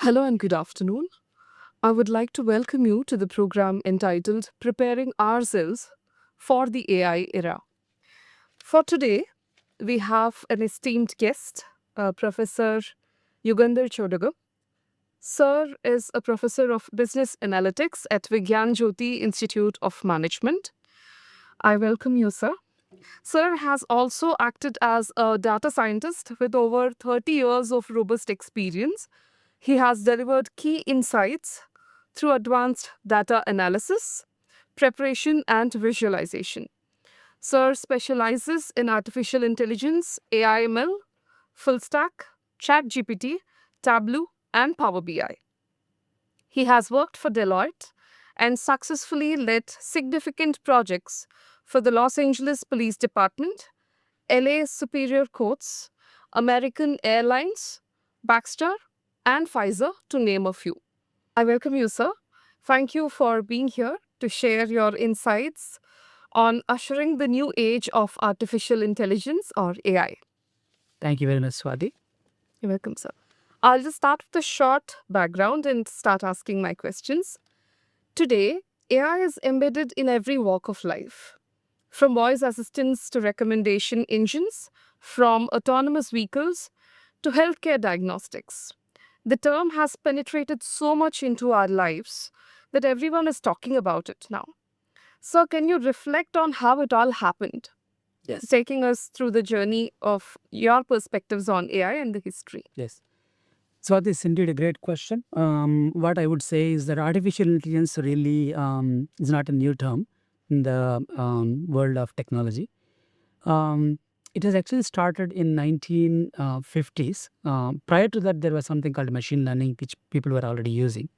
Hello and good afternoon. I would like to welcome you to the program entitled Preparing Ourselves for the AI Era. For today, we have an esteemed guest, Professor Yugandhar. Sir is a professor of business analytics at Vigyan Jyoti Institute of Management. I welcome you, sir. Sir has also acted as a data scientist with over 30 years of robust experience. He has delivered key insights through advanced data analysis, preparation, and visualization. Sir specializes in artificial intelligence, AI/ML, full stack, ChatGPT, Tableau, and Power BI. He has worked for Deloitte and successfully led significant projects for the Los Angeles Police Department, LA Superior Courts, American Airlines, Baxter, and Pfizer, to name a few. I welcome you, sir. Thank you for being here to share your insights on ushering the new age of artificial intelligence or AI. Thank you very much, Swathi. You're welcome, sir. I'll just start with a short background and start asking my questions. Today, AI is embedded in every walk of life, from voice assistants to recommendation engines, from autonomous vehicles to healthcare diagnostics. The term has penetrated so much into our lives that everyone is talking about it now. So, can you reflect on how it all happened? Yes. Taking us through the journey of your perspectives on AI and the history. Yes. Swathi, is indeed a great question. What I would say is that artificial intelligence really is not a new term in the world of technology. It has actually started in 1950s. Prior to that, there was something called machine learning, which people were already using.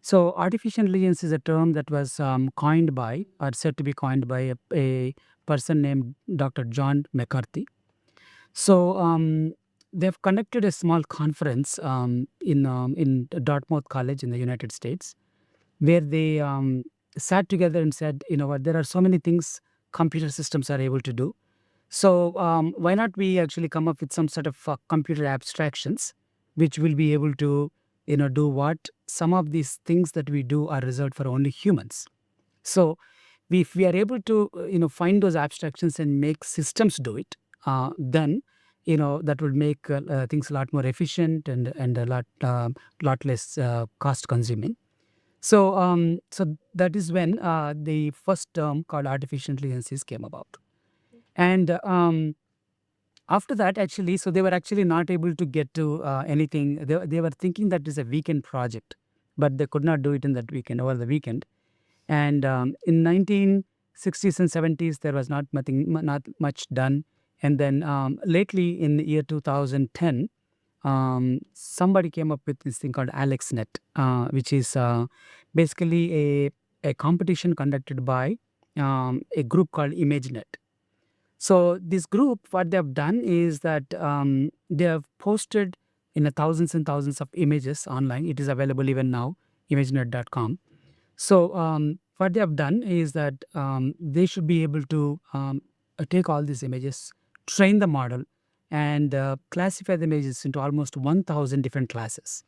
So artificial intelligence is a term that was coined by, or said to be coined by, a person named Dr. John McCarthy. So they've conducted a small conference in Dartmouth College in the United States, where they sat together and said, you know what, there are so many things computer systems are able to do. So why not we actually come up with some sort of computer abstractions, which will be able to, do what some of these things that we do are reserved for only humans. So if we are able to, find those abstractions and make systems do it, then that would make things a lot more efficient and a lot less cost consuming. So that is when the first term called artificial intelligence came about. And after that, actually, so they were actually not able to get to anything. They were thinking that is a weekend project, but they could not do it in that weekend, over the weekend. And in 1960s and 70s, there was not much done. And then lately, in the year 2010, somebody came up with this thing called AlexNet, which is basically a competition conducted by a group called ImageNet. So this group, what they have done is that they have posted thousands and thousands of images online. It is available even now, imagenet.com. So what they have done is that they should be able to take all these images, train the model, and classify the images into almost 1,000 different classes.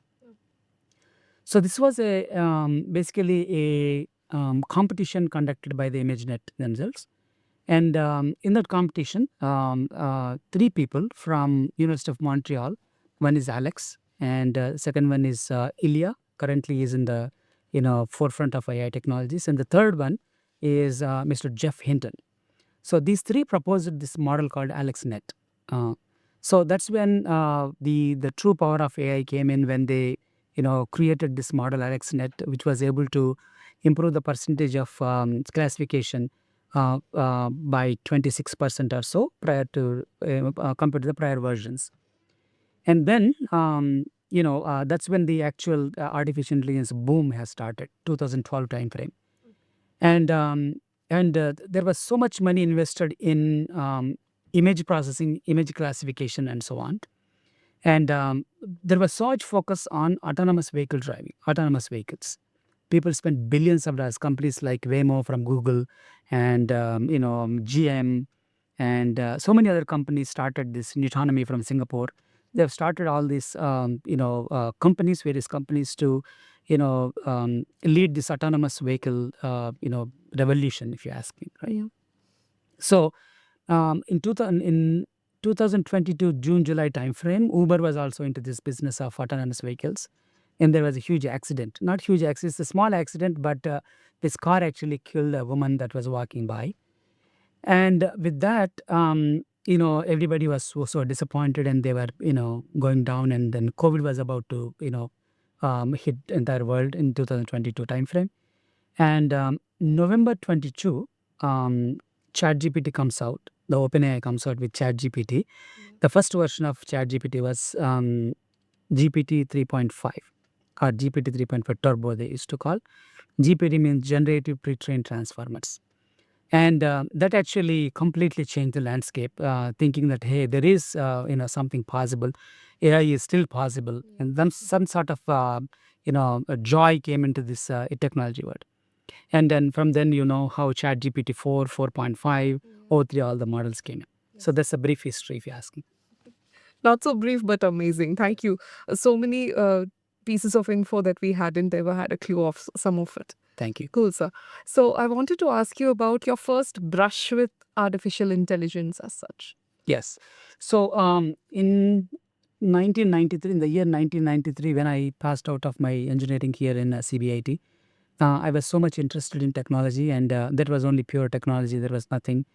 So this was basically a competition conducted by the ImageNet themselves. And in that competition, three people from University of Montreal, one is Alex, and second one is Ilya, currently is in the forefront of AI technologies, and the third one is Mr. Jeff Hinton. So these three proposed this model called AlexNet. So that's when the true power of AI came in, when they created this model AlexNet, which was able to improve the percentage of classification by 26% or so compared to the prior versions. And then that's when the actual artificial intelligence boom has started, 2012 timeframe. And there was so much money invested in image processing, image classification, and so on. And there was so much focus on autonomous vehicles. People spent billions of dollars. Companies like Waymo from Google and GM and so many other companies started this. Autonomy from Singapore. they've started all these companies, various companies to lead this autonomous vehicle revolution, if you ask me, right? Yeah. So in 2022 June July timeframe, Uber was also into this business of autonomous vehicles, and there was a huge accident. Not huge accident, it's a small accident, but this car actually killed a woman that was walking by. And with that, everybody was so disappointed, and they were, going down. And then COVID was about to, hit entire world in 2022 timeframe. And November 22, ChatGPT comes out. The OpenAI comes out with ChatGPT. The first version of ChatGPT was GPT 3.5 or GPT 3.5 Turbo, they used to call. GPT means Generative Pre-trained Transformers. And that actually completely changed the landscape, thinking that, hey, there is something possible. AI is still possible. And then some sort of a joy came into this technology world. And then from then, how ChatGPT 4, 4.5, O3, all the models came in. So that's a brief history, if you ask me. Not so brief, but amazing. Thank you. So many pieces of info that we hadn't ever had a clue of some of it. Thank you. Cool, sir. So I wanted to ask you about your first brush with artificial intelligence as such. Yes. So in 1993, in the year 1993, when I passed out of my engineering here in CBIT, I was so much interested in technology, and that was only pure technology. There was nothing.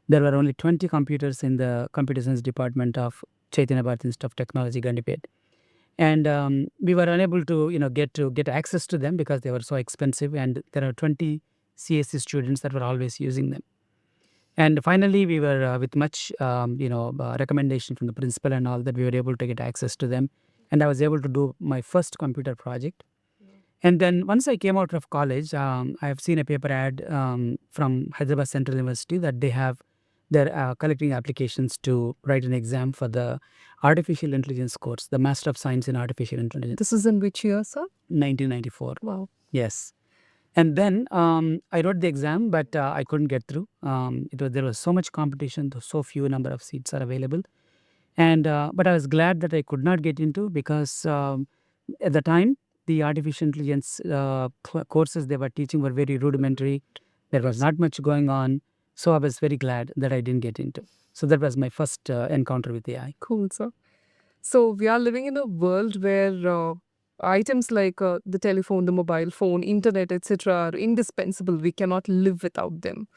There were only 20 computers in the computer science department of Chaitanya Bharat Institute of Technology, Gandipet. And we were unable to, get access to them because they were so expensive, and there are 20 CSC students that were always using them. And finally, we were with much, recommendation from the principal and all that, we were able to get access to them. And I was able to do my first computer project. And then once I came out of college, I have seen a paper ad from Hyderabad Central University that they're collecting applications to write an exam for the artificial intelligence course, the Master of Science in Artificial Intelligence. This is in which year, sir? 1994. Wow. Yes. And then I wrote the exam, but I couldn't get through. There was so much competition, so few number of seats are available. And but I was glad that I could not get into, because at the time, the artificial intelligence courses they were teaching were very rudimentary. There was not much going on. So I was very glad that I didn't get into. So that was my first encounter with AI. Cool, sir. So we are living in a world where items like the telephone, the mobile phone, internet, etc., are indispensable. We cannot live without them.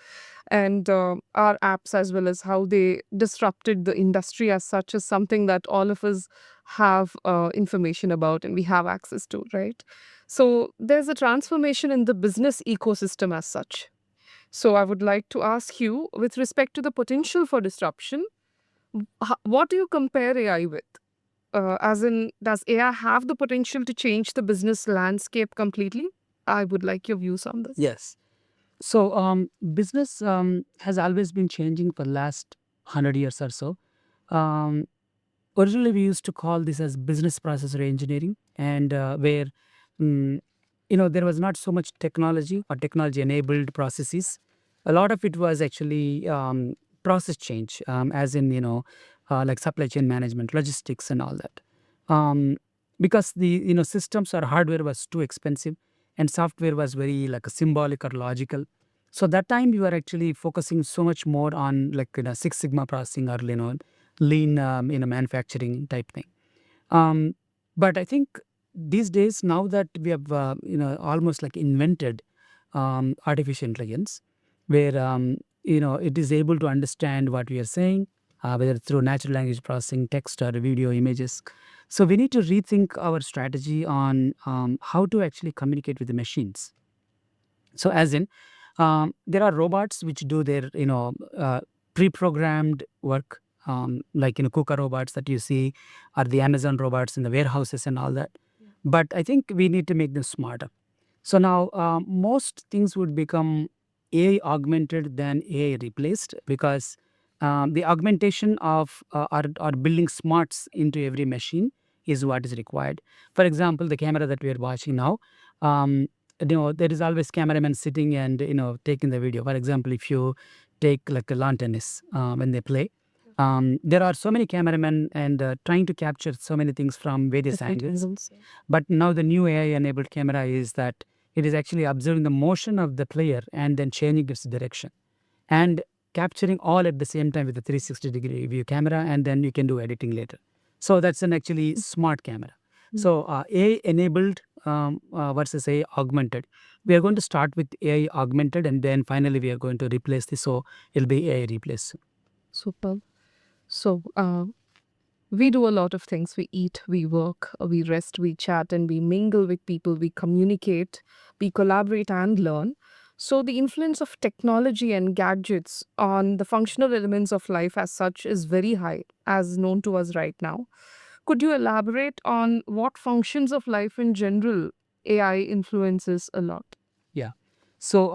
And our apps, as well as how they disrupted the industry as such, is something that all of us have information about and we have access to, right? So there's a transformation in the business ecosystem as such. So I would like to ask you, with respect to the potential for disruption, what do you compare AI with? As in, does AI have the potential to change the business landscape completely? I would like your views on this. Yes. So business has always been changing for the last 100 years or so. Um, Originally, we used to call this as business process reengineering, and where there was not so much technology or technology-enabled processes. A lot of it was actually process change, as in like supply chain management, logistics, and all that. Because the systems or hardware was too expensive, and software was very like a symbolic or logical. So that time we were actually focusing so much more on like Six Sigma processing or lean manufacturing type thing. But I think these days, now that we have almost like invented artificial intelligence, where it is able to understand what we are saying, whether through natural language processing, text or video, images. So we need to rethink our strategy on how to actually communicate with the machines. So as in, there are robots which do their pre-programmed work, like KUKA robots that you see, or the Amazon robots in the warehouses and all that. But I think we need to make them smarter. So now most things would become AI augmented than AI replaced, because the augmentation of or building smarts into every machine is what is required. For example, the camera that we are watching now, there is always cameraman sitting and taking the video. For example, if you take like a lawn tennis when they play, There are so many cameramen and trying to capture so many things from various angles. But now the new AI-enabled camera is that it is actually observing the motion of the player and then changing its direction and capturing all at the same time with a 360-degree view camera, and then you can do editing later. So that's an actually smart camera. So AI-enabled versus AI augmented. We are going to start with AI augmented, and then finally we are going to replace this. So it'll be AI replace. Super. So, we do a lot of things. We eat, we work, we rest, we chat, and we mingle with people, we communicate, we collaborate and learn. So, the influence of technology and gadgets on the functional elements of life as such is very high, as known to us right now. Could you elaborate on what functions of life in general AI influences a lot? Yeah. So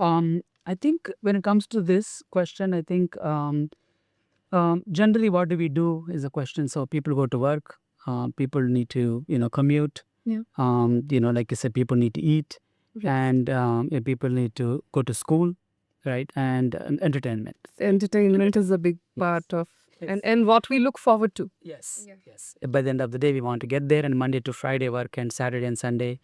I think when it comes to this question, I think generally what do we do is a question. So people go to work, people need to commute. Yeah. Like I said, people need to eat, Right. and people need to go to school, right? And entertainment. Entertainment is a big Yes. part of Yes. and what we look forward to. Yes, Yeah. yes. By the end of the day, we want to get there, and Monday to Friday work, and Saturday and Sunday,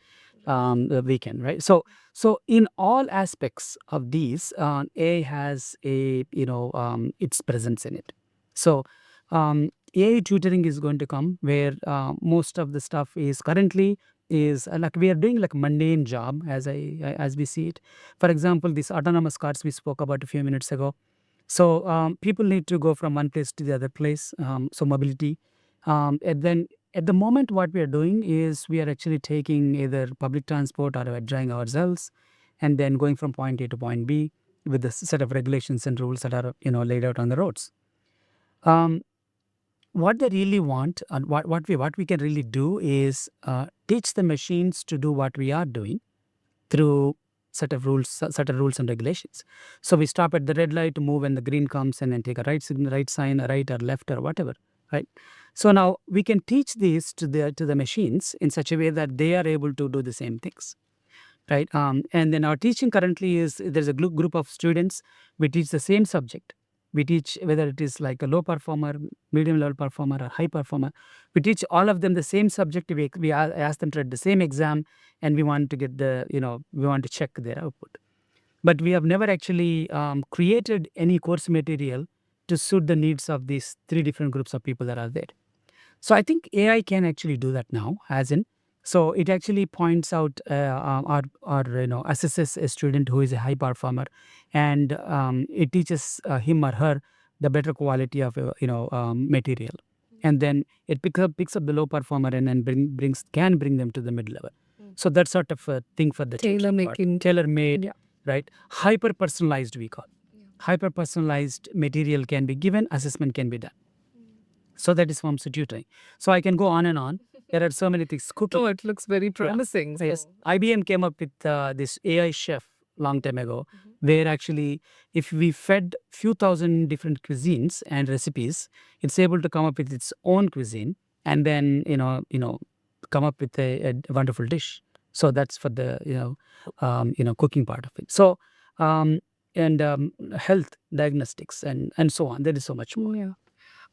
the weekend, right? So in all aspects of these, AI has its presence in it. So AI tutoring is going to come where most of the stuff is currently is like we are doing like mundane job as we see it. For example, these autonomous cars we spoke about a few minutes ago. So people need to go from one place to the other place. So mobility, and then at the moment, what we are doing is we are actually taking either public transport or we are driving ourselves, and then going from point A to point B with the set of regulations and rules that are laid out on the roads. Um, what they really want and what we can really do is teach the machines to do what we are doing through certain rules and regulations. So we stop at the red light to move when the green comes, and then take a right signal, right sign, a right or left or whatever, right? So now we can teach these to the machines in such a way that they are able to do the same things, right? And then our teaching currently is there's a group of students. We teach the same subject. We teach whether it is like a low performer, medium level performer, or high performer. We teach all of them the same subject. We ask them to write the same exam, and we want to get we want to check their output. But we have never actually created any course material to suit the needs of these three different groups of people that are there. So I think AI can actually do that now, as in, so it actually points out or assesses a student who is a high performer, and it teaches him or her the better quality of material, and then it picks up the low performer and then can bring them to the mid level. So that sort of a thing for the Tailor teaching part. making. Tailor made, Yeah. right? Hyper personalized, we call. Hyper personalized material can be given, assessment can be done. So that is forms tutoring. So I can go on and on. There are so many things. Cooking. Oh, it looks very promising. Yes. So, IBM came up with this AI chef long time ago, where actually, if we fed few thousand different cuisines and recipes, it's able to come up with its own cuisine, and then come up with a wonderful dish. So that's for the cooking part of it. So and health diagnostics and so on. There is so much more. yeah.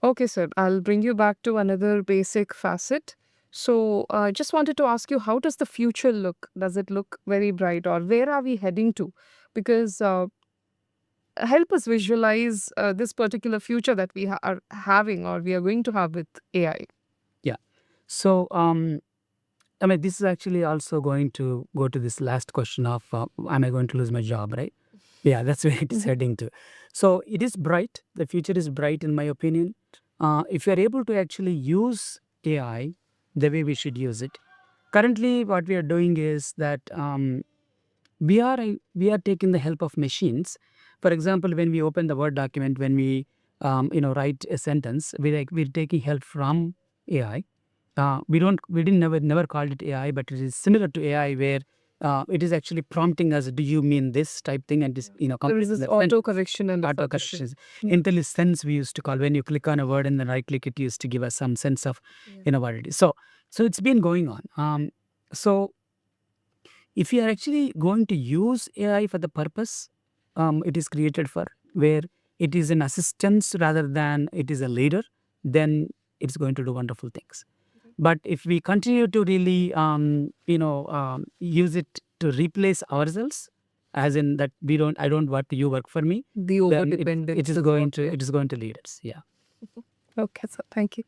Okay, sir. I'll bring you back to another basic facet. So, I just wanted to ask you, how does the future look? Does it look very bright, or where are we heading to? Because help us visualize this particular future that we are having or we are going to have with AI. Yeah. So I mean, this is actually also going to go to this last question of am I going to lose my job, right? Yeah, that's where it is heading to. So it is bright. The future is bright, in my opinion. If you are able to actually use AI the way we should use it. Currently, what we are doing is that we are taking the help of machines. For example, when we open the Word document, when we write a sentence, we're taking help from AI. We didn't never called it AI, but it is similar to AI where it is actually prompting us, do you mean this type thing, and this There is this auto correction and auto corrections. IntelliSense we used to call, when you click on a word and then right click, it used to give us some sense of what it is. So it's been going on. So if you are actually going to use AI for the purpose it is created for, where it is an assistance rather than it is a leader, then it's going to do wonderful things. But if we continue to really, use it to replace ourselves, as in that I don't want you work for me, The then overdependence it is is going what to we- it is going to lead us. Yeah. Okay, so thank you.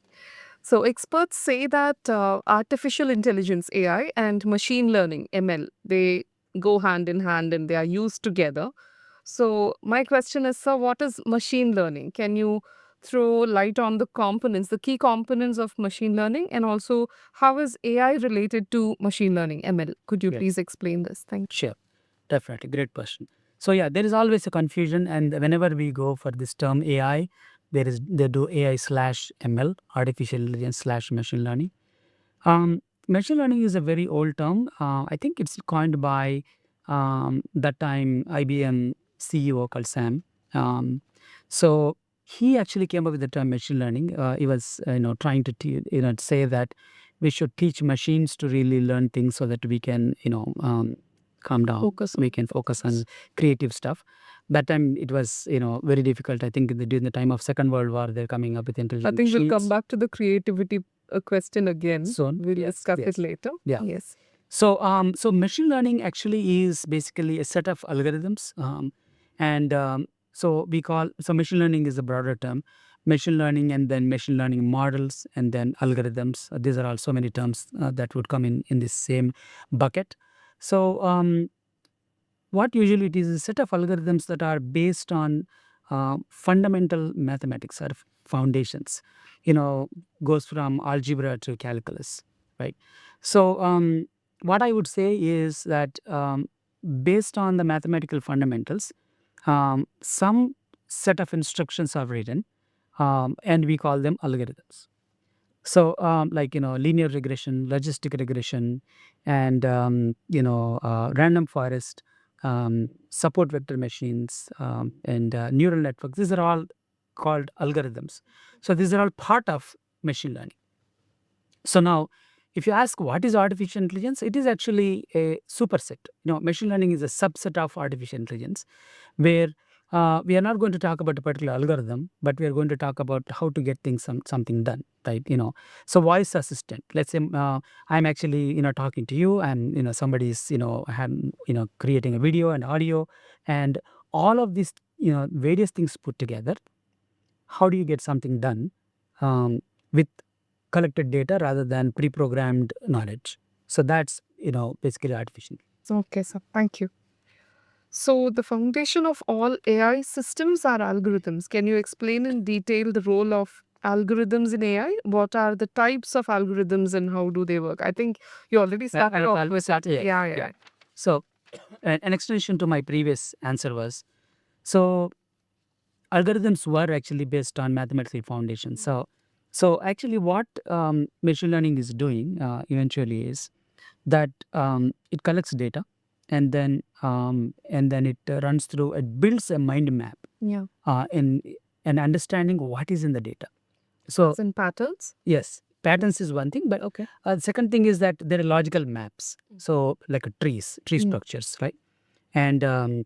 So, experts say that artificial intelligence, AI, and machine learning, ML, they go hand in hand and they are used together. So, my question is, sir, what is machine learning? Can you throw light on the components, the key components of machine learning, and also how is AI related to machine learning, ML? Could you Yes. please explain this? Thank you. Sure, definitely. Great question. So yeah, there is always a confusion, and whenever we go for this term AI, they do AI slash ML, artificial intelligence slash machine learning. Machine learning is a very old term. I think it's coined by that time IBM CEO called Sam. So he actually came up with the term machine learning. He was trying to say that we should teach machines to really learn things so that we can calm down. Focus We on. can focus on creative stuff. That time it was very difficult. I think during the time of Second World War, they're coming up with I intelligent think we'll come machines. back to the creativity question again. Soon. We'll Yes, discuss yes. it later. Yeah. Yes. So machine learning actually is basically a set of algorithms, and machine learning is a broader term. Machine learning and then machine learning models and then algorithms. These are all so many terms that would come in this same bucket. So what usually it is a set of algorithms that are based on fundamental mathematics or foundations. Goes from algebra to calculus, right? So what I would say is that based on the mathematical fundamentals, some set of instructions are written, and we call them algorithms. So, linear regression, logistic regression, and random forest, support vector machines, and neural networks. These are all called algorithms. So these are all part of machine learning. So now, if you ask what is artificial intelligence, it is actually a superset. Machine learning is a subset of artificial intelligence, where we are not going to talk about a particular algorithm, but we are going to talk about how to get something done, right? So voice assistant. Let's say I'm actually talking to you, and somebody is creating a video and audio, and all of these various things put together. How do you get something done with collected data rather than pre-programmed knowledge? So that's basically artificial. Okay, sir. Thank you. So, the foundation of all AI systems are algorithms. Can you explain in detail the role of algorithms in AI? What are the types of algorithms and how do they work? I think you already started off with that. Yeah. So an extension to my previous answer was, so algorithms were actually based on mathematical foundation. So actually what machine learning is doing eventually is that it collects data, and then it runs through, it builds a mind map Yeah. in and understanding what is in the data. So As in patterns? yes, patterns is one thing, but Okay. the second thing is that there are logical maps. So like tree structures, right? And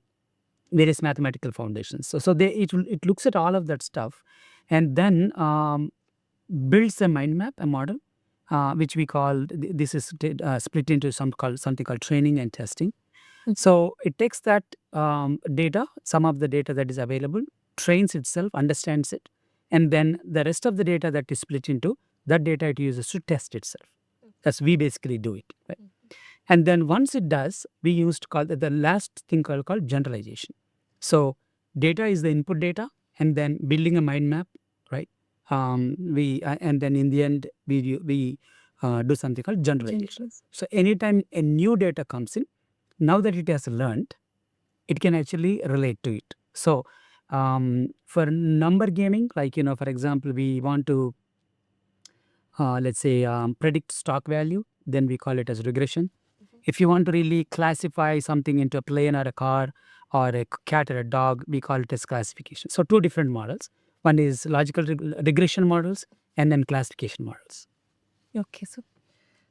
various mathematical foundations. So it looks at all of that stuff, and then builds a mind map, a model, which we call this is split into something called training and testing. So it takes that data, some of the data that is available, trains itself, understands it, and then the rest of the data that is split into, that data it uses to test itself. That's we basically do it. Right? And then once it does, we use to call the last thing called generalization. So data is the input data, and then building a mind map, right? We and then in the end we do something called generalization. So anytime a new data comes in, now that it has learned, it can actually relate to it. So for number gaming, like for example, we want to let's say predict stock value, then we call it as regression. If you want to really classify something into a plane or a car or a cat or a dog, we call it as classification. So two different models. One is logical regression models, and then classification models. Okay.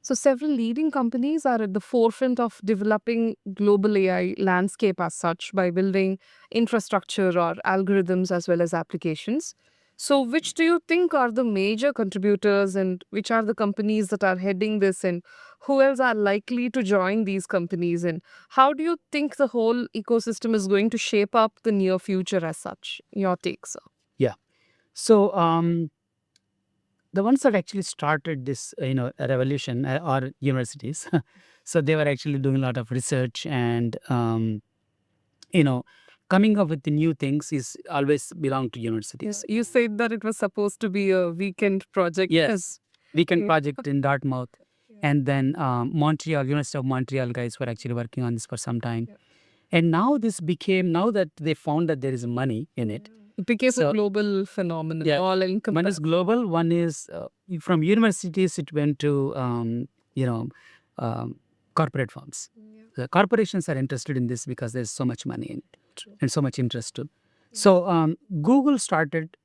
So, several leading companies are at the forefront of developing global AI landscape as such by building infrastructure or algorithms as well as applications. So, which do you think are the major contributors and which are the companies that are heading this and who else are likely to join these companies? And how do you think the whole ecosystem is going to shape up the near future as such? Your take, sir. Yeah. So the ones that actually started this, revolution are universities. So they were actually doing a lot of research and, you know, coming up with the new things is always belong to universities. You said that it was supposed to be a weekend project. Yes, weekend Yeah. project in Dartmouth, and then Montreal, University of Montreal guys were actually working on this for some time. Yeah. And now this became, now that they found that there is money in it. It became a So global phenomenon, yeah, all one is encompassing. global, one is from universities. It went to you know um, corporate firms. Yeah. The corporations are interested in this because there's so much money in it True. and so much interest too. So Google started,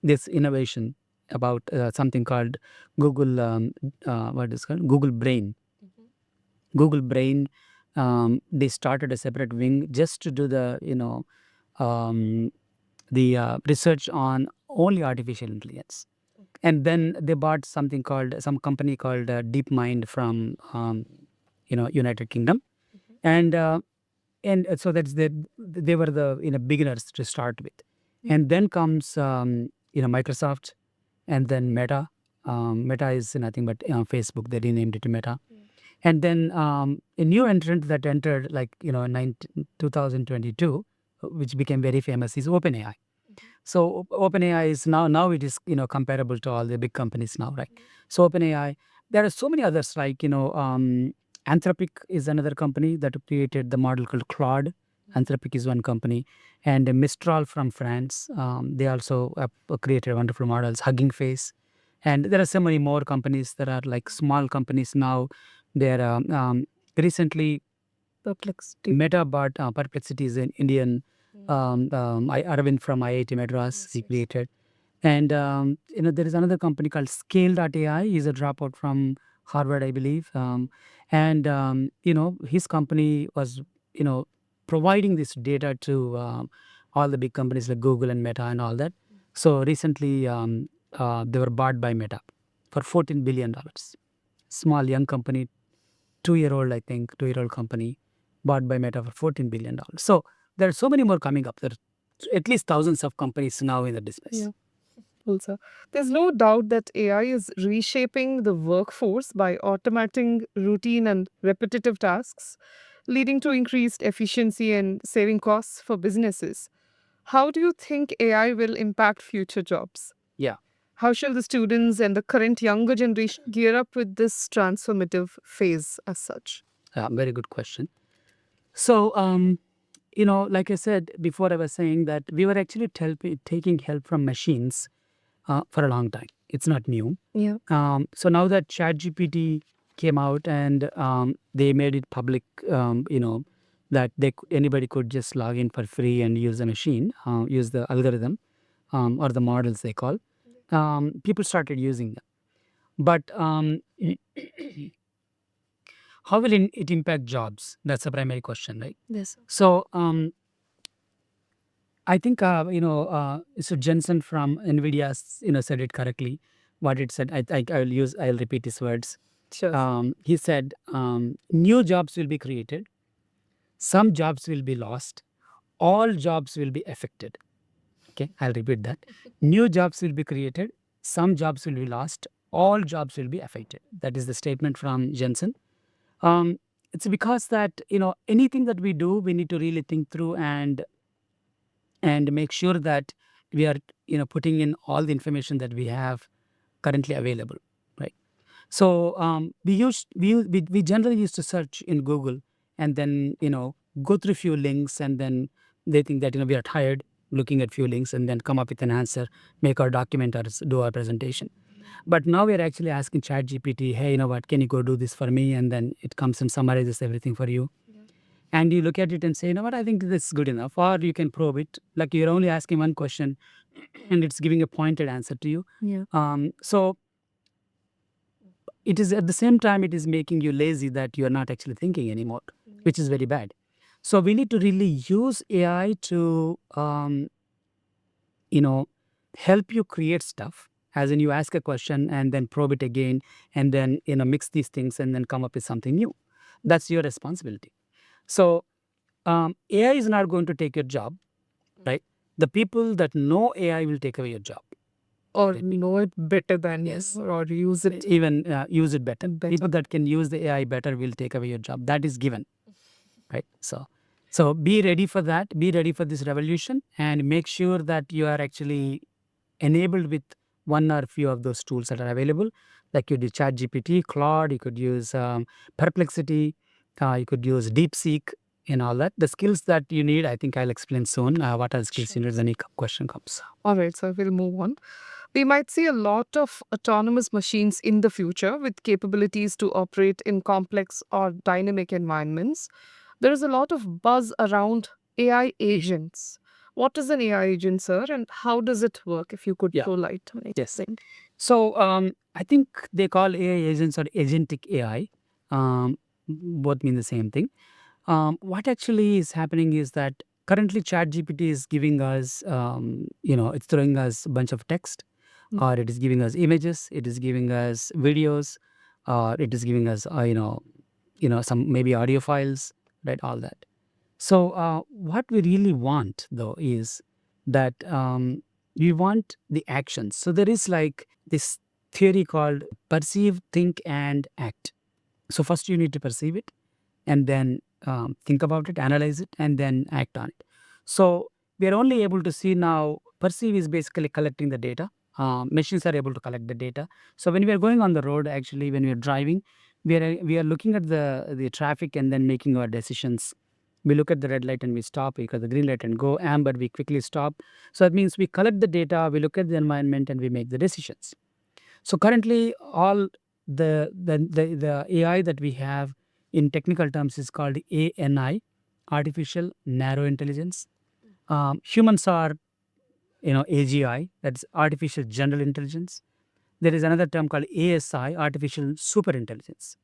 this innovation about something called Google, what is called Google Brain. Google Brain, they started a separate wing just to do um, the research on only artificial intelligence. And then they bought some company called DeepMind from United Kingdom, and so that's they were the beginners to start with. And then comes Microsoft, and then Meta. Meta is nothing but Facebook. They renamed it to Meta. And then a new entrant that entered, like, 2022, which became very famous, is OpenAI. So OpenAI is now it is comparable to all the big companies now, right? So OpenAI, there are so many others, like Anthropic is another company that created the model called Claude. Anthropic is one company, and Mistral from France. They also created wonderful models, Hugging Face, and there are so many more companies that are like small companies now. They're recently Perplexity. Meta bought Perplexity is an Indian. Aravind from IIT Madras, he created. And there is another company called Scale.ai. He's a dropout from Harvard, I believe. His company was providing this data to all the big companies like Google and Meta and all that. So recently, they were bought by Meta for $14 billion. Small young company, 2-year-old, I think, 2-year-old company, bought by Meta for $14 billion. So there are so many more coming up. There are at least thousands of companies now in the space. Yeah. Also, there's no doubt that AI is reshaping the workforce by automating routine and repetitive tasks, leading to increased efficiency and saving costs for businesses. How do you think AI will impact future jobs? Yeah. How shall the students and the current younger generation gear up with this transformative phase as such? Very good question. So, like I said before, I was saying that we were actually taking help from machines for a long time. It's not new. Yeah. So now that ChatGPT came out and they made it public, that anybody could just log in for free and use the machine, use the algorithm or the models they call, people started using them. But how will it impact jobs? That's the primary question, right? Yes. So I think so Jensen from NVIDIA said it correctly. What it said, I'll repeat his words. Sure. He said, new jobs will be created, some jobs will be lost, all jobs will be affected. Okay, I'll repeat that. New jobs will be created, some jobs will be lost, all jobs will be affected. That is the statement from Jensen. It's because that anything that we do, we need to really think through and make sure that we are putting in all the information that we have currently available, right? So we generally used to search in Google and then go through few links, and then they think that we are tired looking at few links and then come up with an answer, make our document or do our presentation. But now we are actually asking ChatGPT, hey, what, can you go do this for me? And then it comes and summarizes everything for you. And you look at it and say, what, I think this is good enough. Or you can probe it. Like, you're only asking one question and it's giving a pointed answer to you. Yeah. So it is at the same time, it is making you lazy that you are not actually thinking anymore, which is very bad. So we need to really use AI to, help you create stuff. As in, you ask a question and then probe it again, and then mix these things and then come up with something new. That's your responsibility. So AI is not going to take your job, right? The people that know AI will take away your job. Or know it better than you, or use it even use it better. People that can use the AI better will take away your job. That is given, right? So be ready for that. Be ready for this revolution, and make sure that you are actually enabled with one or few of those tools that are available. Like you did ChatGPT, Claude. You could use Perplexity. You could use DeepSeek and all that. The skills that you need, I think I'll explain soon. What are the skills you need when any question comes? All right, so we'll move on. We might see a lot of autonomous machines in the future with capabilities to operate in complex or dynamic environments. There is a lot of buzz around AI agents. What is an AI agent, sir, and how does it work? If you could throw light on it. Yes. So I think they call AI agents or agentic AI. Both mean the same thing. What actually is happening is that currently ChatGPT is giving us, it's throwing us a bunch of text, or it is giving us images, it is giving us videos, or it is giving us, some maybe audio files, right? All that. So what we really want though is that we want the actions. So there is like this theory called perceive, think, and act. So first you need to perceive it, and then think about it, analyze it, and then act on it. So we are only able to see now. Perceive is basically collecting the data. Machines are able to collect the data. So when we are going on the road, actually, when we are driving, we are looking at the traffic and then making our decisions. We look at the red light and we stop. We look at the green light and go. Amber, we quickly stop. So that means we collect the data, we look at the environment, and we make the decisions. So currently, all the AI that we have in technical terms is called ANI, artificial narrow intelligence. Humans are, AGI, that's artificial general intelligence. There is another term called ASI, artificial super intelligence.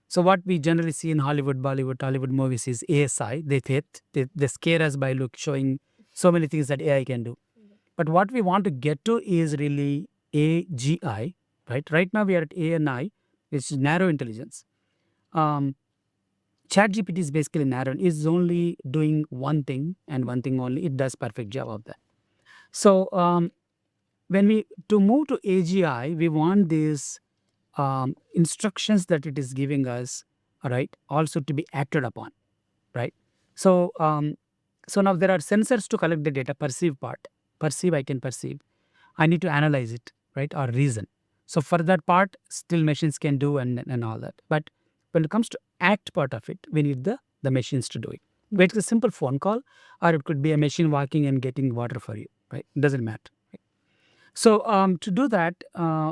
So what we generally see in Hollywood, Bollywood, Hollywood movies is ASI. They scare us by showing so many things that AI can do. But what we want to get to is really AGI, right? Right now we are at ANI, which is narrow intelligence. ChatGPT is basically narrow. It's only doing one thing and one thing only. It does perfect job of that. So when we to move to AGI, we want these instructions that it is giving us, right, also to be acted upon, right? So so now there are sensors to collect the data. Perceive part. Perceive, I can perceive. I need to analyze it, right, or reason. So for that part, still machines can do and all that. But when it comes to act part of it, we need the machines to do it. It's a simple phone call, or it could be a machine walking and getting water for you, right? It doesn't matter. Right? So to do that,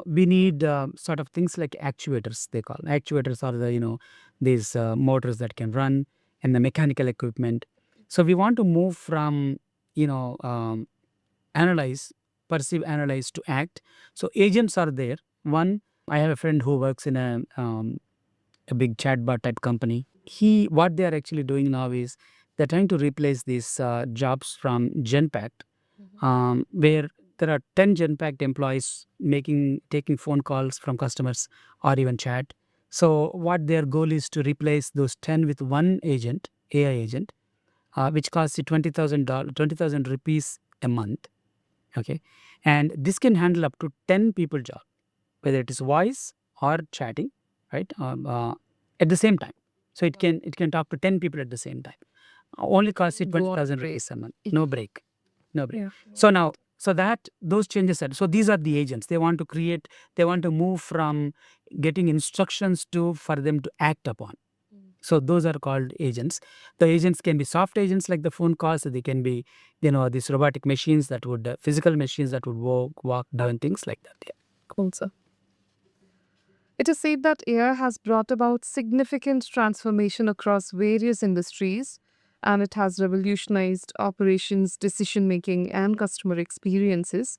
we need sort of things like actuators. They call actuators are the these motors that can run, and the mechanical equipment. So we want to move from analyze, perceive, analyze to act. So agents are there. One, I have a friend who works in a big chatbot type company. What they are actually doing now is they're trying to replace these jobs from Genpact, where there are 10 Genpact employees taking phone calls from customers or even chat. So what their goal is to replace those 10 with one agent, AI agent, which costs you $20,000, 20,000 rupees a month. Okay, and this can handle up to 10 people job, whether it is voice or chatting, right? At the same time. So it can talk to 10 people at the same time. Only costs you 20,000 rupees a month. No break. No break. Yeah. So now, so that those changes are, so these are the agents. They want to move from getting instructions to for them to act upon. So those are called agents. The agents can be soft agents like the phone calls. They can be, these robotic machines that would, physical machines that would walk, down things like that. Yeah. Cool, sir. It is said that AI has brought about significant transformation across various industries, and it has revolutionized operations, decision making, and customer experiences.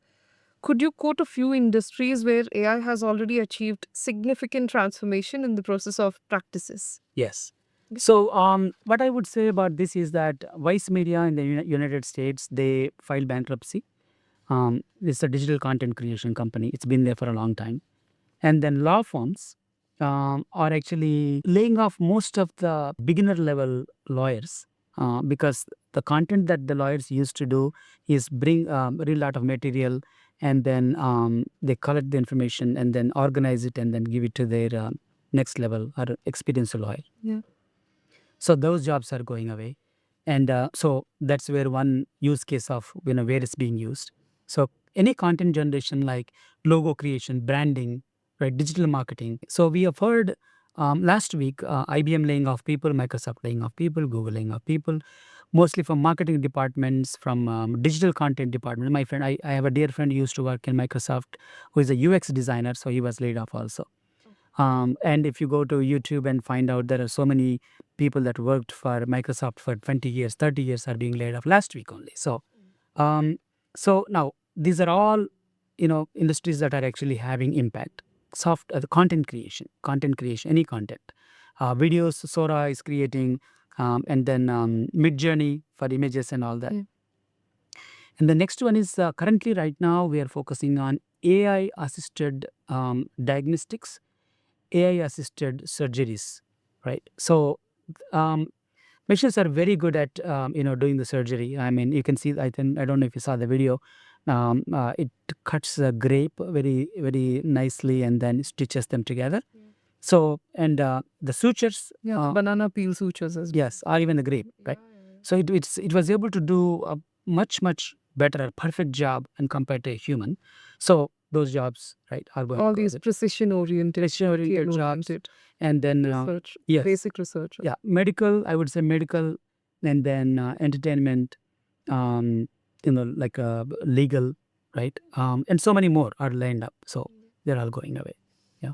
Could you quote a few industries where AI has already achieved significant transformation in the process of practices? Yes. So, what I would say about this is that Vice Media in the United States, they filed bankruptcy. It's a digital content creation company. It's been there for a long time. And then law firms are actually laying off most of the beginner level lawyers because the content that the lawyers used to do is bring a real lot of material, and then they collect the information and then organize it and then give it to their next level or experienced lawyer. Yeah. So those jobs are going away, and so that's where one use case of where it's being used. So any content generation like logo creation, branding, right, digital marketing. So we have heard last week IBM laying off people, Microsoft laying off people, Google laying off people, mostly from marketing departments, from digital content department. My friend, I have a dear friend who used to work in Microsoft, who is a UX designer, so he was laid off also. And if you go to YouTube and find out, there are so many people that worked for Microsoft for 20 years, 30 years are being laid off last week only. Um, so now these are all, industries that are actually having impact. The content creation, any content. Videos, Sora is creating, and then Mid-Journey for images and all that. Yeah. And the next one is currently right now we are focusing on AI assisted diagnostics, AI assisted surgeries, right? So um, machines are very good at doing the surgery. I mean, you can see. I don't know if you saw the video. It cuts a grape very very nicely and then stitches them together. Yeah. So and the sutures, Yeah, banana peel sutures as well. yes, or even the grape, right? Yeah. So it was able to do a much better, perfect job and compared to a human. So those jobs, right, are going All to these precision-oriented, precision-oriented jobs. field-oriented And then research, yes, basic research. yeah, medical. I would say medical, and then entertainment. Like legal, right? And so many more are lined up. So they're all going away. Yeah.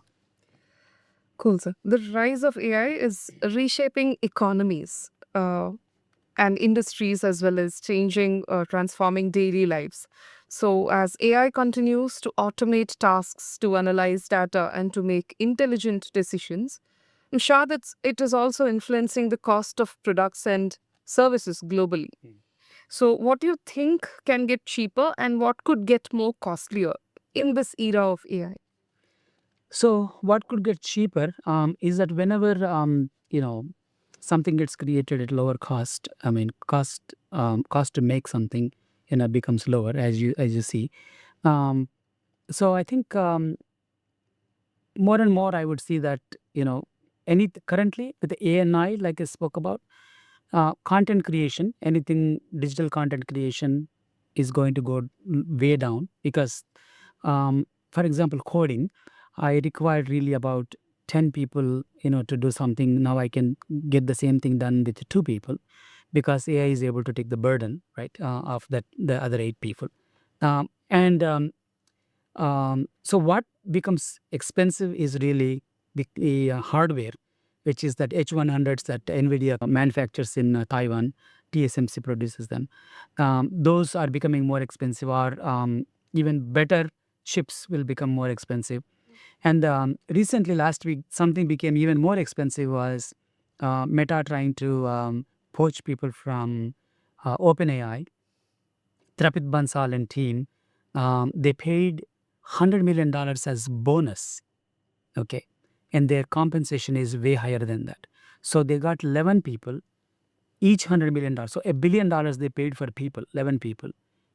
Cool, sir. The rise of AI is reshaping economies and industries as well as changing, transforming daily lives. So, as AI continues to automate tasks, to analyze data, and to make intelligent decisions, I'm sure that it is also influencing the cost of products and services globally. So, what do you think can get cheaper and what could get more costlier in this era of AI? So what could get cheaper is that whenever something gets created at lower cost. I mean, cost to make something becomes lower as you see. Um, so I think more and more I would see that any currently with the ANI, like I spoke about, content creation, anything digital content creation is going to go way down because, for example, coding, I required really about 10 people, to do something. Now I can get the same thing done with 2 people because AI is able to take the burden, right, of the other 8 people. And so what becomes expensive is really the hardware, which is that H100s that NVIDIA manufactures in Taiwan. TSMC produces them. Those are becoming more expensive, or even better chips will become more expensive. And recently, last week, something became even more expensive was Meta trying to poach people from OpenAI. Trapit Bansal and team, they paid $100 million as bonus. Okay. And their compensation is way higher than that. So they got 11 people, each $100 million. So $1 billion they paid for people, 11 people.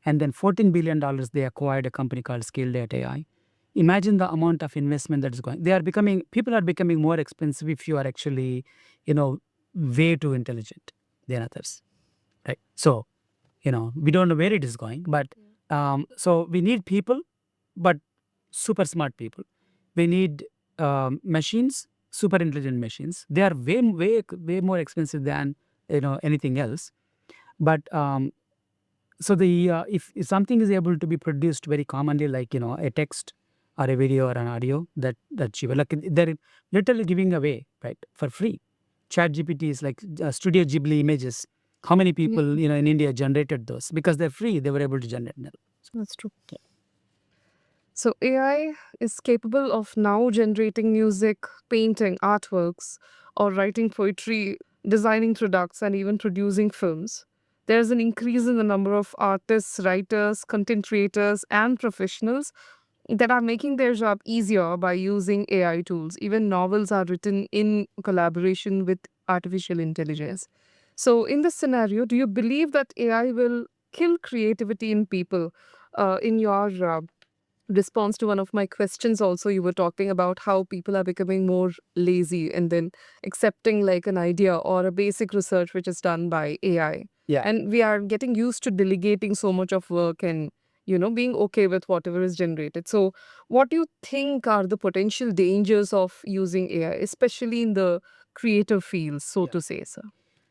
And then $14 billion they acquired a company called Scale Data AI. Imagine the amount of investment that is going. People are becoming more expensive if you are actually, way too intelligent than others. Right. So, we don't know where it is going, but so we need people, but super smart people. We need machines, super intelligent machines. They are way more expensive than anything else. But so the if something is able to be produced very commonly, like a text or a video or an audio, that cheaper. Like they're literally giving away, right, for free. Chat GPT is like Studio Ghibli images. How many people in India generated those because they're free? They were able to generate them. That's true. So AI is capable of now generating music, painting, artworks, or writing poetry, designing products, and even producing films. There's an increase in the number of artists, writers, content creators, and professionals that are making their job easier by using AI tools. Even novels are written in collaboration with artificial intelligence. So, in this scenario, do you believe that AI will kill creativity in people? In your response to one of my questions also, you were talking about how people are becoming more lazy and then accepting like an idea or a basic research which is done by AI. Yeah. And we are getting used to delegating so much of work and being okay with whatever is generated. So what do you think are the potential dangers of using AI, especially in the creative fields, so Yeah. to say, sir?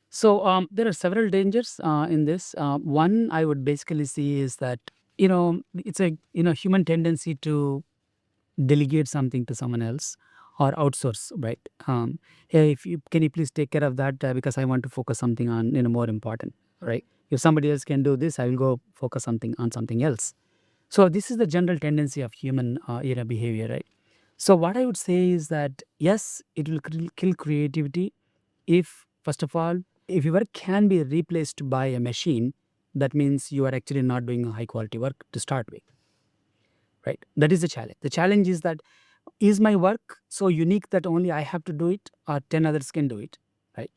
So there are several dangers in this. One I would basically see is that it's a human tendency to delegate something to someone else or outsource, right? Hey, if you can you please take care of that because I want to focus something on more important, right? If somebody else can do this, I will go focus something on something else. So this is the general tendency of human behavior, right? So what I would say is that yes, it will kill creativity if, first of all, if your work can be replaced by a machine, that means you are actually not doing a high quality work to start with, right? That is the challenge. The challenge is that is my work so unique that only I have to do it, or 10 others can do it, right?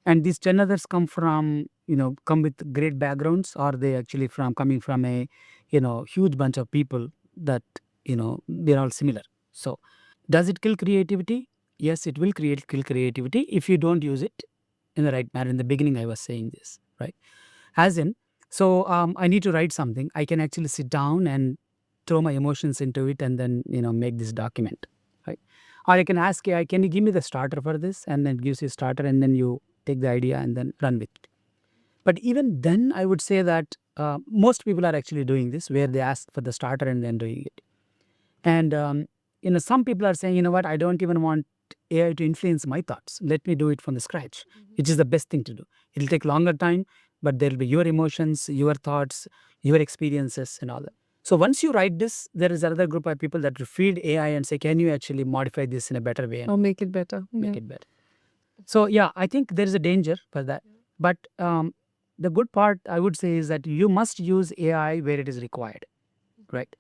And these 10 others come with great backgrounds, or they actually coming from a huge bunch of people that they're all similar. So does it kill creativity? Yes, it will kill creativity if you don't use it in the right manner. In the beginning I was saying this, right? As in, so I need to write something. I can actually sit down and throw my emotions into it and then make this document, right? Or I can ask AI, can you give me the starter for this? And then it gives you a starter, and then you take the idea and then run with it. But even then, I would say that most people are actually doing this, where they ask for the starter and then doing it. And some people are saying, you know what, I don't even want AI to influence my thoughts. Let me do it from the scratch, which is the best thing to do. It'll take longer time, but there'll be your emotions, your thoughts, your experiences, and all that. So once you write this, there is another group of people that will feed AI and say, can you actually modify this in a better way and Or make it better? make Yeah. it better? So yeah, I think there is a danger for that. But the good part I would say is that you must use AI where it is required, right?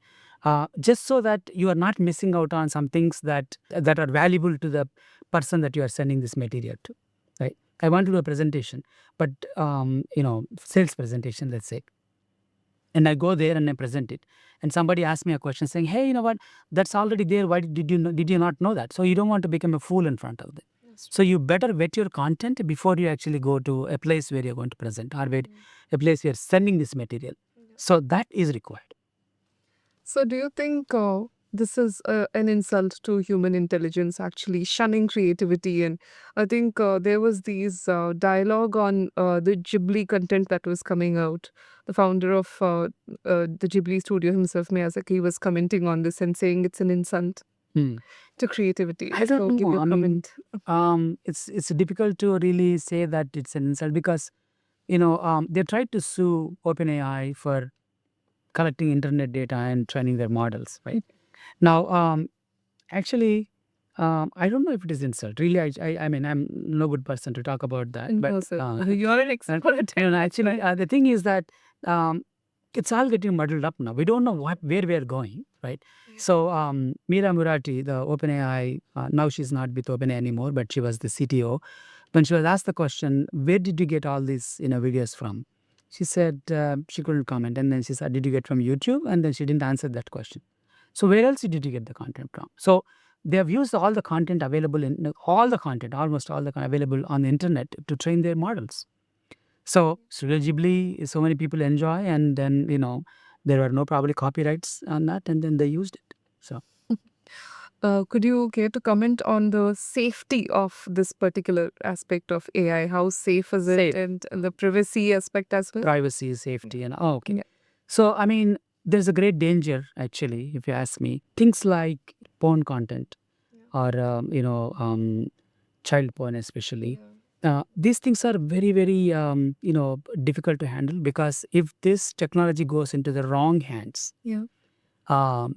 Just so that you are not missing out on some things that are valuable to the person that you are sending this material to, right? I want to do a presentation, but sales presentation, let's say, and I go there and I present it, and somebody asks me a question saying, hey, you know what, that's already there. Why did you not know that? So you don't want to become a fool in front of them. So you better vet your content before you actually go to a place where you're going to present, or a place where you're sending this material. So that is required. So, do you think this is an insult to human intelligence, actually shunning creativity? And I think there was these dialogue on the Ghibli content that was coming out. The founder of the Ghibli studio himself, Miyazaki, was commenting on this and saying it's an insult Hmm. to creativity. I don't So, know. give your I mean, comment. it's difficult to really say that it's an insult because they tried to sue OpenAI for collecting internet data and training their models. Right now, actually, I don't know if it is insult. Really, I mean, I'm no good person to talk about that. No, But sir. You're an expert. actually, the thing is that um, it's all getting muddled up now. We don't know where we are going, right? So Meera Murati, the OpenAI, now she's not with OpenAI anymore, but she was the CTO. When she was asked the question, where did you get all these videos from? She said she couldn't comment, and then she said, did you get from YouTube? And then she didn't answer that question. So where else did you get the content from? So they have used all the content available in all the content, almost all the available on the internet to train their models. So Studio Ghibli, so many people enjoy, and then there were no probably copyrights on that, and then they used it. So Could you care to comment on the safety of this particular aspect of AI? How safe is it, safe and the privacy aspect as well? privacy, safety, and okay. Yeah. So I mean, there's a great danger actually, if you ask me. Things like porn content or child porn, especially. These things are very, very difficult to handle because if this technology goes into the wrong hands, Yeah. um,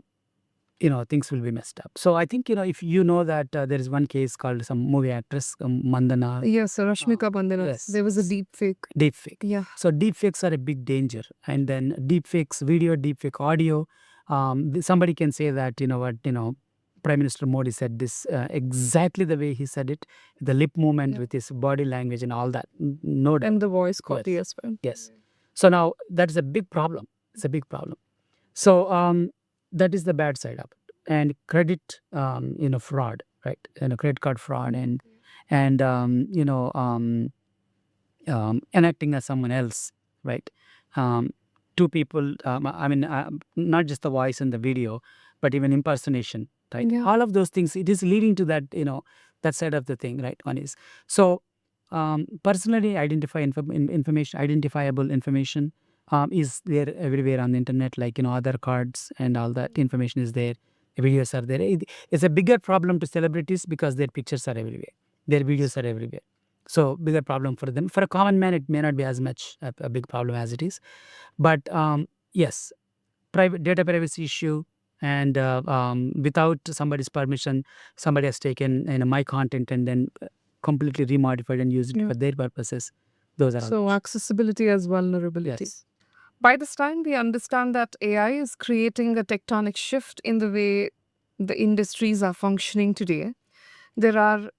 things will be messed up. So I think, if you know that there is one case called some movie actress, Mandana. Yes, Rashmika Bandana. Yes. There was a deep fake. Deep fake. Yeah. So deep fakes are a big danger. And then deep fakes video, deep fake audio. Somebody can say that, Prime Minister Modi said this exactly the way he said it, the lip movement with his body language and all that. No doubt. And the voice copy Yes. as well. Yes. So now that is a big problem. It's a big problem. So that is the bad side of it. And credit, fraud, right? Credit card fraud and enacting as someone else, right? Two people, not just the voice and the video, but even impersonation, right? Yeah. All of those things, it is leading to that, that side of the thing, right? One is so personally information, identifiable information is there everywhere on the internet, like other cards and all that information is there. Videos are there. It's a bigger problem to celebrities because their pictures are everywhere, their videos are everywhere. So bigger problem for them. For a common man, it may not be as much a big problem as it is. But yes, private data privacy issue, and without somebody's permission, somebody has taken my content and then completely remodified and used it for their purposes. Those are all. So accessibility as vulnerability. Yes. By this time, we understand that AI is creating a tectonic shift in the way the industries are functioning today. There are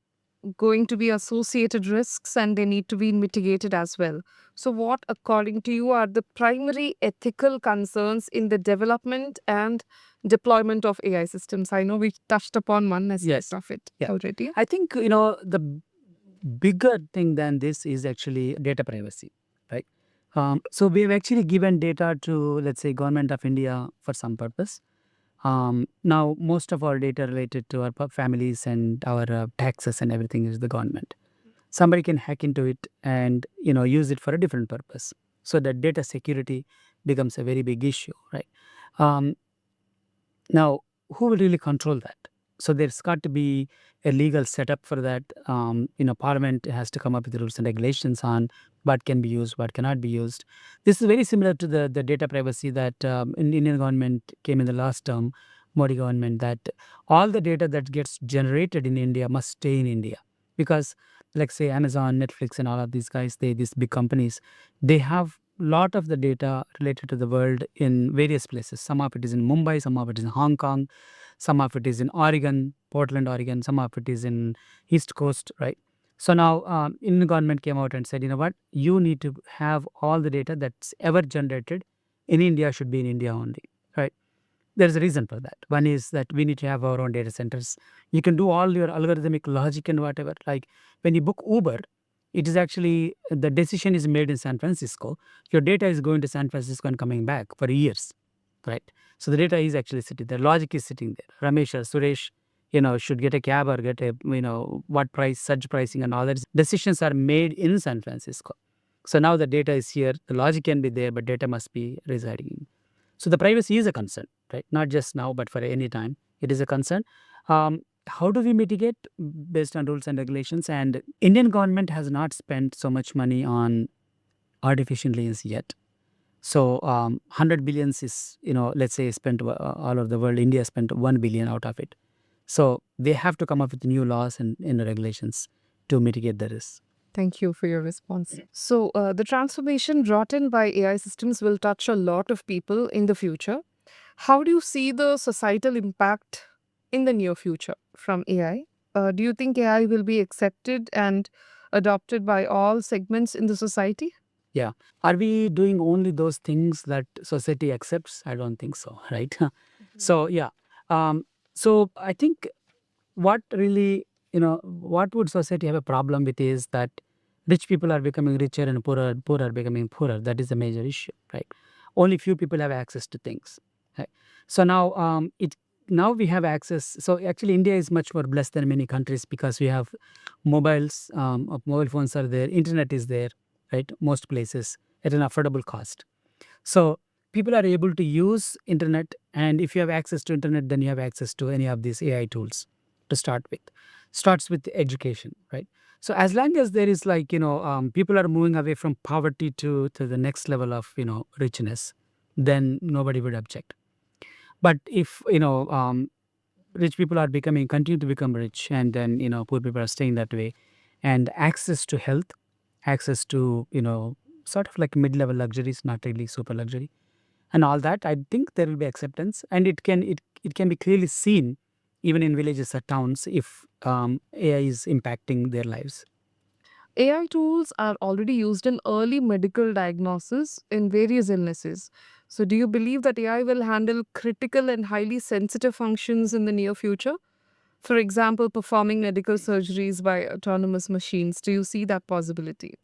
going to be associated risks and they need to be mitigated as well. So, what, according to you, are the primary ethical concerns in the development and deployment of AI systems? I know we touched upon one aspect Yes. of it Yeah. already. I think the bigger thing than this is actually data privacy, right? So we have actually given data to, let's say, Government of India for some purpose. Now most of our data related to our families and our taxes and everything is the government. Somebody can hack into it and use it for a different purpose. So that data security becomes a very big issue, right? Um, Now, who will really control that? So there's got to be a legal setup for that. Parliament has to come up with rules and regulations on what can be used, what cannot be used. This is very similar to the data privacy that in Indian government came in the last term, Modi government, that all the data that gets generated in India must stay in India. Because, like say Amazon, Netflix, and all of these guys, these big companies, they have lot of the data related to the world in various places. Some of it is in Mumbai, some of it is in Hong Kong, some of it is in Oregon, Portland, Oregon, some of it is in East Coast, right? So now Indian government came out and said, you know what, you need to have all the data that's ever generated in India should be in India only, right? There's a reason for that. One is that we need to have our own data centers. You can do all your algorithmic logic and whatever. Like when you book Uber, it is actually the decision is made in San Francisco. Your data is going to San Francisco and coming back for years, right? So the data is actually sitting there. Logic is sitting there. Ramesh or Suresh, should get a cab or get a, what price, such pricing and all that. Decisions are made in San Francisco. So now the data is here. The logic can be there, but data must be residing. So the privacy is a concern, right? Not just now, but for any time, it is a concern. How do we mitigate based on rules and regulations? And Indian government has not spent so much money on artificial intelligence yet. So 100 billions is, let's say spent all over the world. India spent 1 billion out of it. So they have to come up with new laws and regulations to mitigate the risk. Thank you for your response. So, the transformation brought in by AI systems will touch a lot of people in the future. How do you see the societal impact in the near future from AI? Do you think AI will be accepted and adopted by all segments in the society? Yeah. Are we doing only those things that society accepts? I don't think so, right? So, yeah. So I think what really, what would society have a problem with is that rich people are becoming richer and poor are becoming poorer. That is a major issue, right? Only few people have access to things. Right? So now we have access. So actually, India is much more blessed than many countries because we have mobiles. Mobile phones are there. Internet is there, right? Most places at an affordable cost. So people are able to use internet, and if you have access to internet, then you have access to any of these AI tools to start with. Starts with education, right? So as long as there is people are moving away from poverty to the next level of richness, then nobody would object. But if rich people are continue to become rich, and then poor people are staying that way, and access to health, access to sort of like mid-level luxuries, not really super luxury, and all that, I think there will be acceptance, and it can be clearly seen even in villages or towns if AI is impacting their lives. AI tools are already used in early medical diagnosis in various illnesses. So, do you believe that AI will handle critical and highly sensitive functions in the near future? For example, performing medical surgeries by autonomous machines. Do you see that possibility?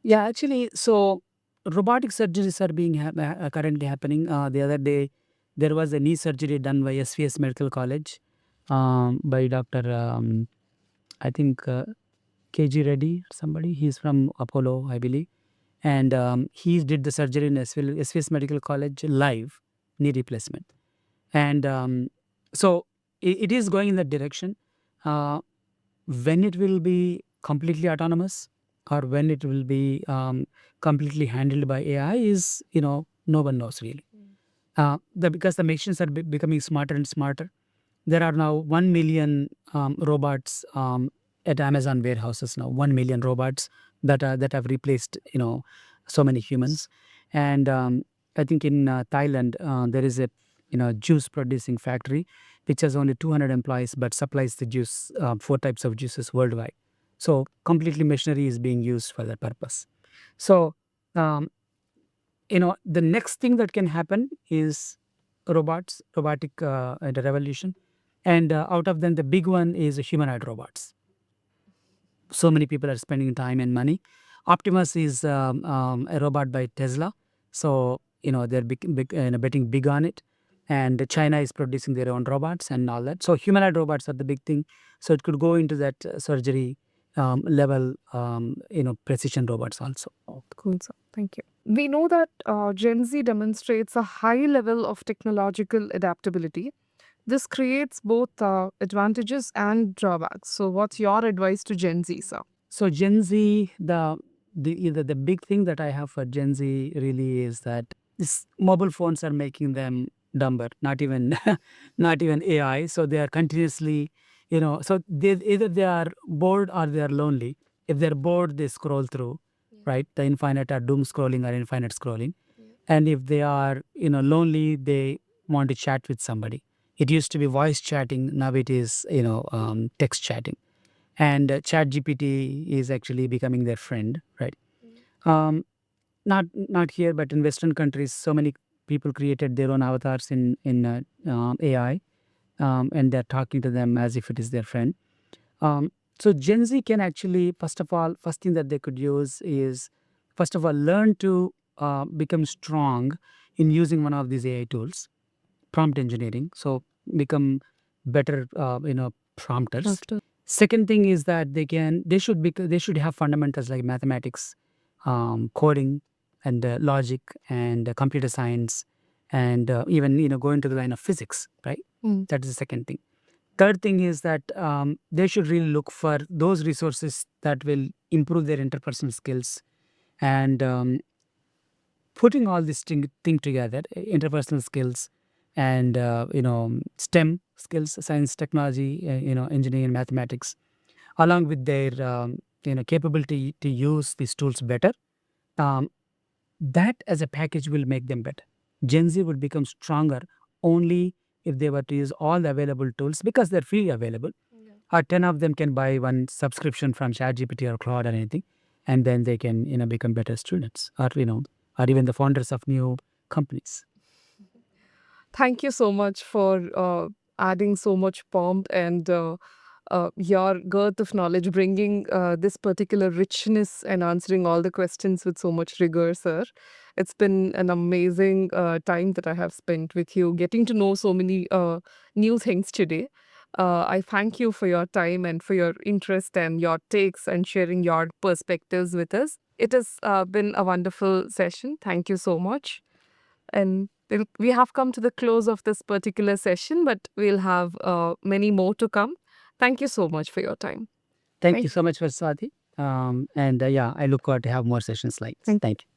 Yeah, actually, so robotic surgeries are currently happening. The other day, there was a knee surgery done by SVS Medical College by Dr. I think KG Reddy, somebody. He's from Apollo, I believe. And he did the surgery in SVS Medical College live, knee replacement. And so it is going in that direction. Uh, when it will be completely autonomous, or when it will be completely handled by AI, is no one knows really. Because the machines are becoming smarter and smarter. There are now 1 million robots at Amazon warehouses now. 1 million robots that have replaced so many humans. And I think in Thailand there is a juice producing factory which has only 200 employees but supplies the juice, 4 types of juices worldwide. So completely machinery is being used for that purpose. So um, the next thing that can happen is robotic the revolution, and out of them the big one is humanoid robots. So many people are spending time and money. Optimus is a robot by Tesla, so they're betting big on it, and China is producing their own robots and all that. So humanoid robots are the big thing. So it could go into that surgery level, precision robots also. Cool, sir. Thank you. We know that Gen Z demonstrates a high level of technological adaptability. This creates both advantages and drawbacks. So, what's your advice to Gen Z, sir? So Gen Z, the big thing that I have for Gen Z really is that this mobile phones are making them dumber. Not even not even AI. So they are continuously, So either they are bored or they are lonely. If they're bored, they scroll through, right? The infinite or doom scrolling or infinite scrolling. And if they are lonely, they want to chat with somebody. It used to be voice chatting. Now it is text chatting, and chat gpt is actually becoming their friend, right? um, not here, but in western countries, so many people created their own avatars in AI, and they're talking to them as if it is their friend. So Gen Z can actually, first thing that they could use is, first of all, learn to become strong in using one of these AI tools, prompt engineering. So become better, prompters. After Second thing is that they should have fundamentals like mathematics, coding, and logic, and computer science, and even go into the line of physics, right? Mm. That is the second thing. Third thing is that they should really look for those resources that will improve their interpersonal skills, and putting all this thing together, interpersonal skills, and STEM skills, science, technology, engineering, mathematics, along with their capability to use these tools better. um, that as a package will make them better. Gen Z would become stronger only if they were to use all the available tools, because they're freely available. Or 10 of them can buy one subscription from ChatGPT or Claude or anything, and then they can become better students, or or even the founders of new companies. Thank you so much for adding so much pomp and your girth of knowledge, bringing this particular richness and answering all the questions with so much rigor, sir. It's been an amazing time that I have spent with you, getting to know so many new things today. I thank you for your time and for your interest and your takes and sharing your perspectives with us. It has been a wonderful session. Thank you so much. And we have come to the close of this particular session, but we'll have many more to come. Thank you so much for your time. Thank you so much for Swati. And yeah, I look forward to have more sessions like this. Thank Thank you.